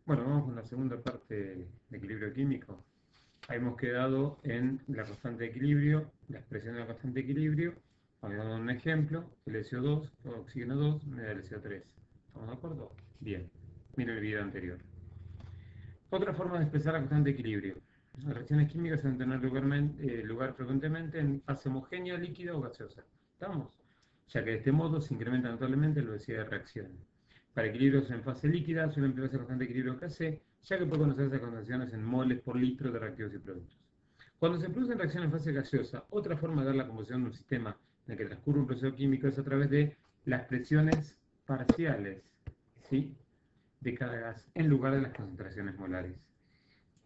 Bueno, vamos con la segunda parte de equilibrio químico. Hemos quedado en la constante de equilibrio, la expresión de la constante de equilibrio. Vamos a dar un ejemplo, LCO2, oxígeno 2, me da LCO3. ¿Estamos de acuerdo? Bien, miren el video anterior. Otra forma de expresar la constante de equilibrio. Las reacciones químicas deben tener lugar frecuentemente en fase homogénea, líquida o gaseosa. ¿Estamos? Ya que de este modo se incrementa notablemente la velocidad de reacción. Para equilibrios en fase líquida suele emplearse la constante de equilibrio Kc, ya que puede conocerse concentraciones en moles por litro de reactivos y productos. Cuando se producen reacciones en fase gaseosa, otra forma de dar la composición de un sistema en el que transcurre un proceso químico es a través de las presiones parciales, ¿sí?, de cada gas en lugar de las concentraciones molares.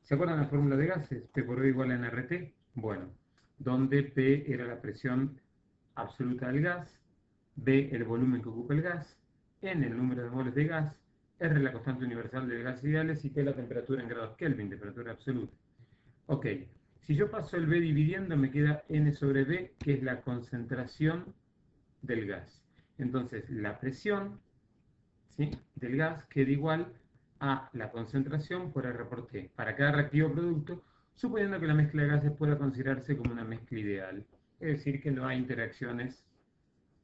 ¿Se acuerdan la fórmula de gases? P por V igual a nRT. Bueno, donde P era la presión absoluta del gas, B el volumen que ocupa el gas, N el número de moles de gas, R la constante universal de gas ideales y T la temperatura en grados Kelvin, temperatura absoluta. Ok, si yo paso el B dividiendo me queda N sobre B, que es la concentración del gas. Entonces la presión, ¿sí?, del gas queda igual a la concentración por R por T para cada reactivo producto, suponiendo que la mezcla de gases pueda considerarse como una mezcla ideal, es decir, que no hay interacciones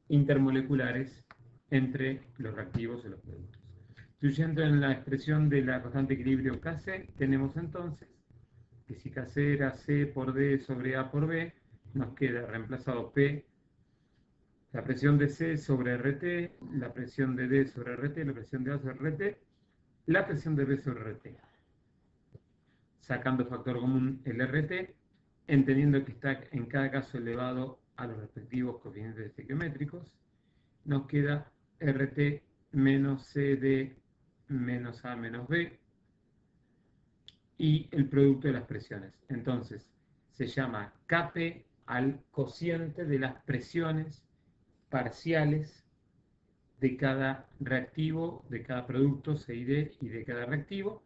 intermoleculares entre los reactivos y los productos. Incluyendo en la expresión de la constante de equilibrio Kc, tenemos entonces que si Kc era C por D sobre A por B, nos queda reemplazado P, la presión de C sobre RT, la presión de D sobre RT, la presión de A sobre RT, la presión de B sobre RT. Sacando factor común el RT, entendiendo que está en cada caso elevado a los respectivos coeficientes estequiométricos, nos queda RT menos CD menos A menos B y el producto de las presiones. Entonces, se llama Kp al cociente de las presiones parciales de cada reactivo, de cada producto, CID, y de cada reactivo,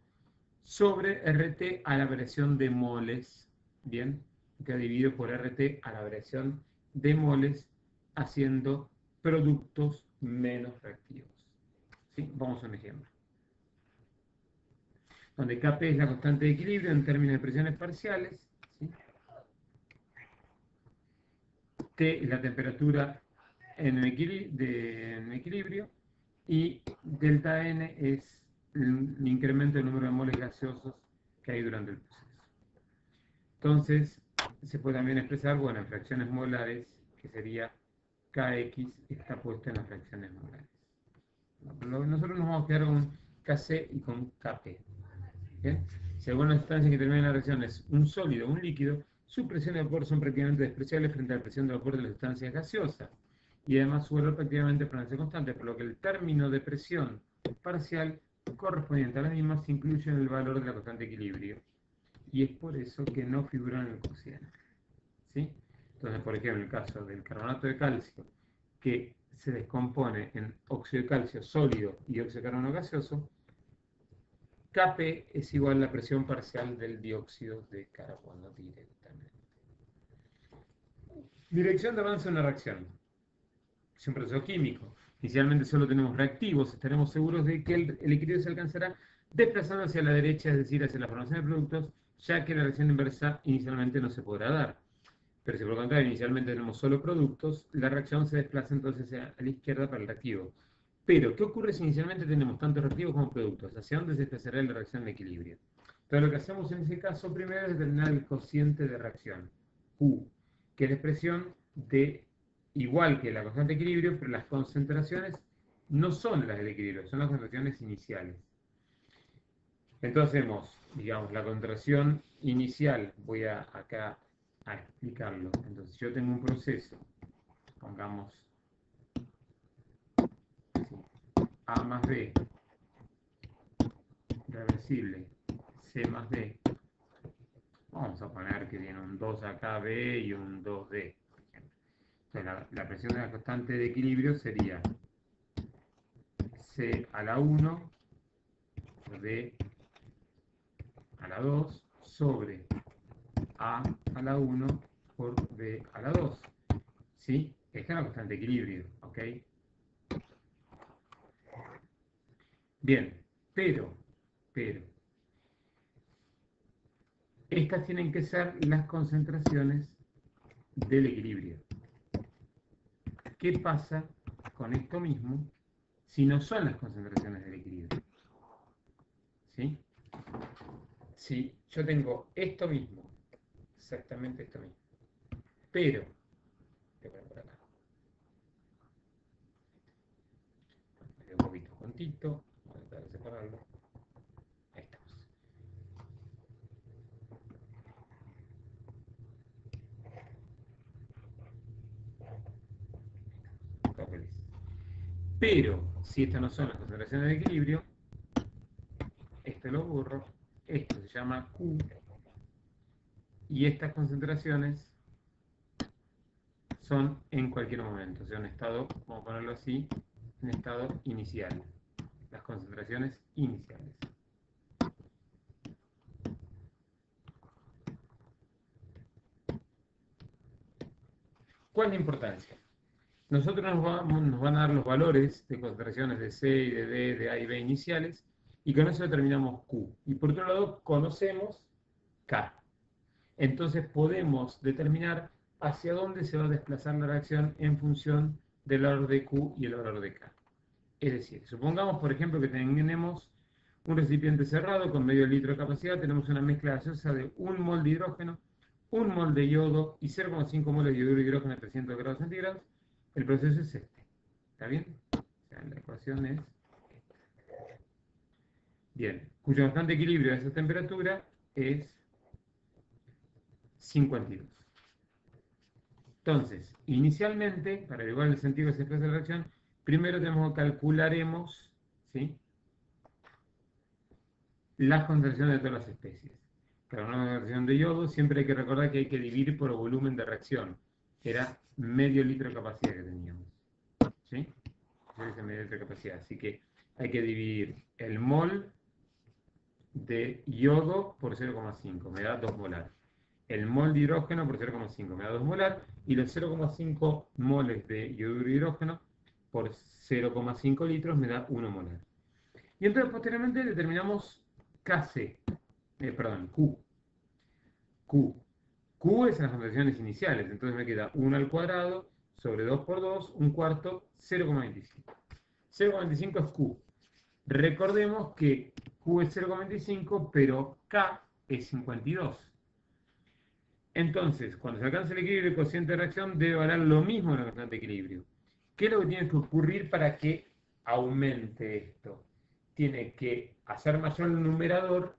sobre RT a la variación de moles, ¿bien? Que dividido por RT a la variación de moles, haciendo productos menos reactivos. ¿Sí? Vamos a un ejemplo. Donde Kp es la constante de equilibrio en términos de presiones parciales, ¿sí? T es la temperatura en equilibrio y delta N es el incremento del número de moles gaseosos que hay durante el proceso. Entonces, se puede también expresar, bueno, en fracciones molares, que sería Kx está puesto en las fracciones molares. Nosotros nos vamos a quedar con Kc y con Kp. ¿Bien? Si alguna sustancia que termina en la reacción es un sólido o un líquido, su presión de vapor son prácticamente despreciables frente a la presión de vapor de las sustancias gaseosas. Y además su valor prácticamente permanece constante, por lo que el término de presión parcial correspondiente a la misma se incluye en el valor de la constante de equilibrio. Y es por eso que no figuran en el cociente. ¿Sí? Entonces, por ejemplo, en el caso del carbonato de calcio, que se descompone en óxido de calcio sólido y óxido de carbono gaseoso, Kp es igual a la presión parcial del dióxido de carbono directamente. Dirección de avance de una reacción. Es un proceso químico. Inicialmente solo tenemos reactivos. Estaremos seguros de que el equilibrio se alcanzará desplazando hacia la derecha, es decir, hacia la formación de productos, ya que la reacción inversa inicialmente no se podrá dar. Pero si por lo contrario inicialmente tenemos solo productos, la reacción se desplaza entonces hacia la izquierda para el reactivo. Pero, ¿qué ocurre si inicialmente tenemos tanto reactivos como productos? ¿Hacia dónde se desplazará la reacción de equilibrio? Entonces, lo que hacemos en ese caso primero es determinar el cociente de reacción, U, que es la expresión de, igual que la constante de equilibrio, pero las concentraciones no son las del equilibrio, son las concentraciones iniciales. Entonces hacemos, digamos, la concentración inicial, voy acá a explicarlo. Entonces, yo tengo un proceso, pongamos A más B, reversible, C más D. Vamos a poner que tiene un 2 acá B y un 2D, por ejemplo. Entonces, la presión de la constante de equilibrio sería C a la 1 por D a la 2 sobre A a la 1 por B a la 2. ¿Sí? Esta es la constante de equilibrio, ¿ok? Bien, pero pero estas tienen que ser las concentraciones del equilibrio. ¿Qué pasa con esto mismo si no son las concentraciones del equilibrio? ¿Sí? Si yo tengo esto mismo, exactamente esto mismo, pero, voy a poner por acá, un poquito juntito, voy a tratar de separarlo, ahí estamos. Todo feliz. Pero, si estas no son las concentraciones de equilibrio, esto lo borro, esto se llama Q, y estas concentraciones son en cualquier momento, o sea, en estado, vamos a ponerlo así, en estado inicial, las concentraciones iniciales. ¿Cuál es la importancia? Nosotros nos van a dar los valores de concentraciones de C y de D, de A y B iniciales, y con eso determinamos Q. Y por otro lado, conocemos K. Entonces podemos determinar hacia dónde se va a desplazar la reacción en función del valor de Q y el valor de K. Es decir, supongamos, por ejemplo, que tenemos un recipiente cerrado con medio litro de capacidad, tenemos una mezcla gaseosa de 1 mol de hidrógeno, 1 mol de yodo y 0,5 moles de yoduro de hidrógeno a 300 grados centígrados. El proceso es este. ¿Está bien? O sea, la ecuación es esta. Bien, cuyo constante de equilibrio a esa temperatura es 52. Entonces, inicialmente, para averiguar el sentido que se expresa la reacción, primero tenemos que calcularemos, ¿sí?, las concentraciones de todas las especies. Para una concentración de yodo siempre hay que recordar que hay que dividir por el volumen de reacción. Era medio litro de capacidad que teníamos. ¿Sí? Ese medio litro de capacidad. Así que hay que dividir el mol de yodo por 0,5. Me da 2 molar. El mol de hidrógeno por 0,5. Me da 2 molar. Y los 0,5 moles de yoduro de hidrógeno por 0,5 litros me da 1 molar. Y entonces posteriormente determinamos KC. Q. Q es en las concentraciones iniciales, entonces me queda 1 al cuadrado sobre 2 por 2, un cuarto, 0,25. 0,25 es Q. Recordemos que Q es 0,25, pero K es 52. Entonces, cuando se alcanza el equilibrio, el cociente de reacción debe valer lo mismo en la constante de equilibrio. ¿Qué es lo que tiene que ocurrir para que aumente esto? Tiene que hacer mayor el numerador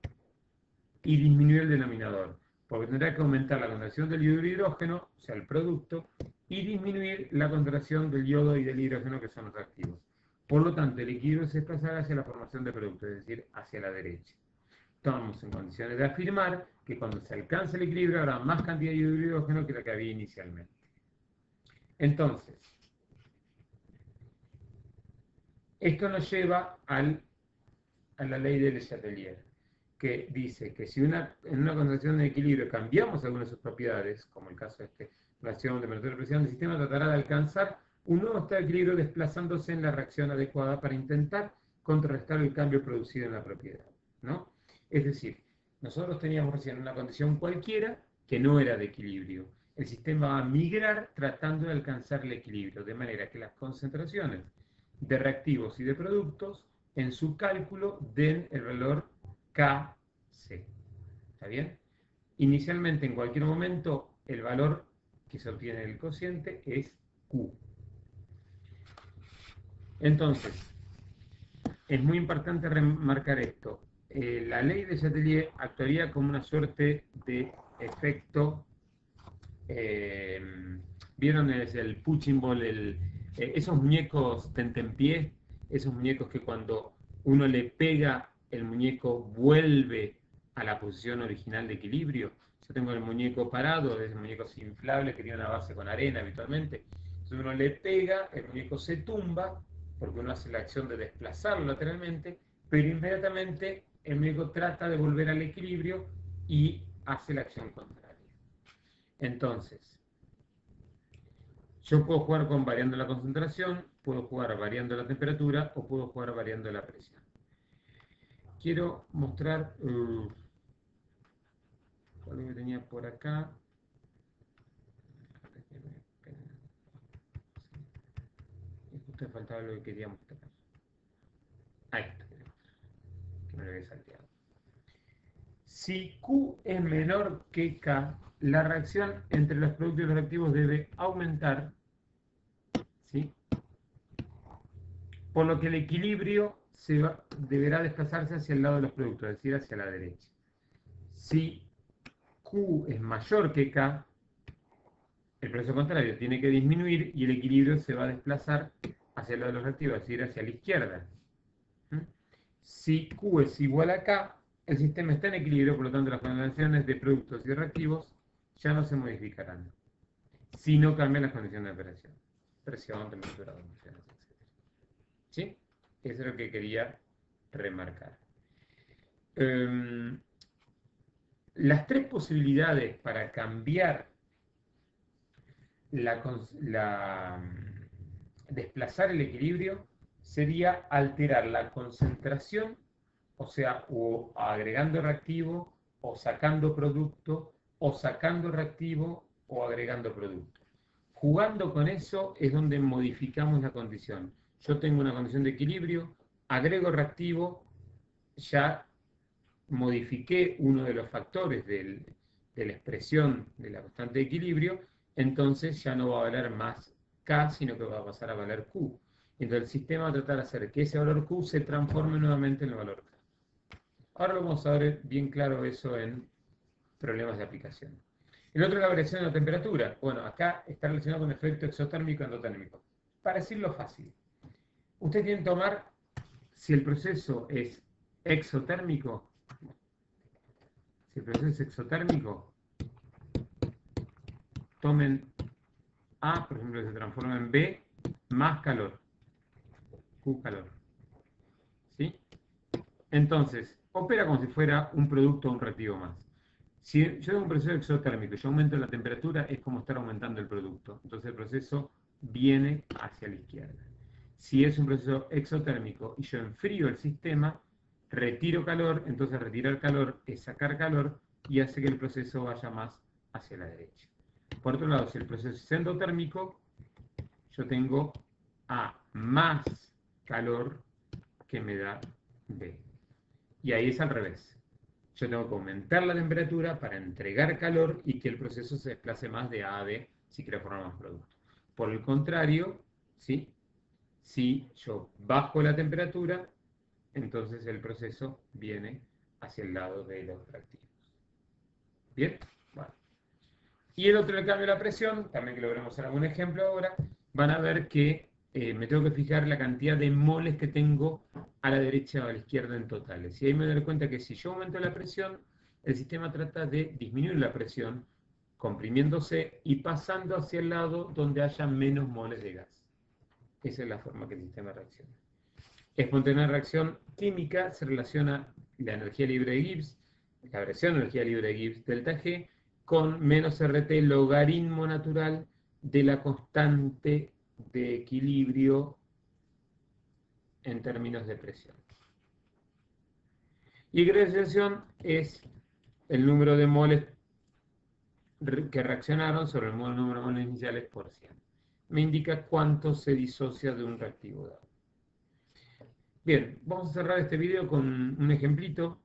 y disminuir el denominador, porque tendrá que aumentar la concentración del yodo y hidrógeno, o sea, el producto, y disminuir la concentración del yodo y del hidrógeno, que son los activos. Por lo tanto, el equilibrio se desplazará hacia la formación de producto, es decir, hacia la derecha. Estamos en condiciones de afirmar que cuando se alcance el equilibrio habrá más cantidad de yodo y hidrógeno que la que había inicialmente. Entonces, esto nos lleva a la ley de Le Chatelier, que dice que si en una concentración de equilibrio cambiamos algunas de sus propiedades, como el caso de relación de temperatura y presión, el sistema tratará de alcanzar un nuevo estado de equilibrio desplazándose en la reacción adecuada para intentar contrarrestar el cambio producido en la propiedad, ¿no? Es decir, nosotros teníamos recién una condición cualquiera que no era de equilibrio. El sistema va a migrar tratando de alcanzar el equilibrio, de manera que las concentraciones de reactivos y de productos en su cálculo den el valor KC. ¿Está bien? Inicialmente, en cualquier momento, el valor que se obtiene del cociente es Q. Entonces, es muy importante remarcar esto. La ley de Chatelier actuaría como una suerte de efecto. ¿Vieron el punching ball? Esos muñecos tentempié, esos muñecos que cuando uno le pega, el muñeco vuelve a la posición original de equilibrio. Yo tengo el muñeco parado, es un muñeco inflable que tiene una base con arena habitualmente. Entonces uno le pega, el muñeco se tumba, porque uno hace la acción de desplazarlo lateralmente, pero inmediatamente el muñeco trata de volver al equilibrio y hace la acción contraria. Entonces, yo puedo jugar con variando la concentración, puedo jugar variando la temperatura o puedo jugar variando la presión. quiero mostrar algo que tenía por acá. Justo me faltaba lo que quería mostrar. Ahí está, que me lo había salteado. Si Q es menor que K, la reacción entre los productos y los reactivos debe aumentar, ¿sí? Por lo que el equilibrio deberá desplazarse hacia el lado de los productos, es decir, hacia la derecha. Si Q es mayor que K, el proceso contrario tiene que disminuir y el equilibrio se va a desplazar hacia el lado de los reactivos, es decir, hacia la izquierda. Si Q es igual a K, el sistema está en equilibrio, por lo tanto las condiciones de productos y reactivos ya no se modificarán, si no cambian las condiciones de operación. Presión, temperatura, condiciones, etc. ¿Sí? Eso es lo que quería remarcar. Las tres posibilidades para cambiar desplazar el equilibrio sería alterar la concentración, o sea, o agregando reactivo, o sacando producto, o sacando reactivo, o agregando producto. Jugando con eso es donde modificamos la condición. Yo tengo una condición de equilibrio, agrego reactivo, ya modifiqué uno de los factores de la expresión de la constante de equilibrio, entonces ya no va a valer más K, sino que va a pasar a valer Q. Entonces el sistema va a tratar de hacer que ese valor Q se transforme nuevamente en el valor K. Ahora lo vamos a ver bien claro eso en problemas de aplicación. El otro es la variación de la temperatura. Bueno, acá está relacionado con el efecto exotérmico y endotérmico. Para decirlo fácil, ustedes tienen que tomar, si el proceso es exotérmico, si el proceso es exotérmico, tomen A, por ejemplo, se transforma en B, más calor. Q calor. ¿Sí? Entonces, opera como si fuera un producto o un reactivo más. Si yo tengo un proceso exotérmico y yo aumento la temperatura, es como estar aumentando el producto. Entonces el proceso viene hacia la izquierda. Si es un proceso exotérmico y yo enfrío el sistema, retiro calor, entonces retirar calor es sacar calor y hace que el proceso vaya más hacia la derecha. Por otro lado, si el proceso es endotérmico, yo tengo A más calor que me da B. Y ahí es al revés. Yo tengo que aumentar la temperatura para entregar calor y que el proceso se desplace más de A a B si quiero formar más producto. Por el contrario, ¿sí? Si yo bajo la temperatura, entonces el proceso viene hacia el lado de los reactivos. ¿Bien? Bueno. Y el otro, el cambio de la presión, también que lo veremos en algún ejemplo ahora, van a ver que me tengo que fijar la cantidad de moles que tengo a la derecha o a la izquierda en totales. Y ahí me doy cuenta que si yo aumento la presión, el sistema trata de disminuir la presión, comprimiéndose y pasando hacia el lado donde haya menos moles de gas. Esa es la forma que el sistema reacciona. Espontánea reacción química se relaciona la energía libre de Gibbs, la variación de energía libre de Gibbs, delta G, con menos RT logaritmo natural de la constante de equilibrio en términos de presión. Y gradientación es el número de moles que reaccionaron sobre el número de moles iniciales por 100. Me indica cuánto se disocia de un reactivo dado. Bien, vamos a cerrar este video con un ejemplito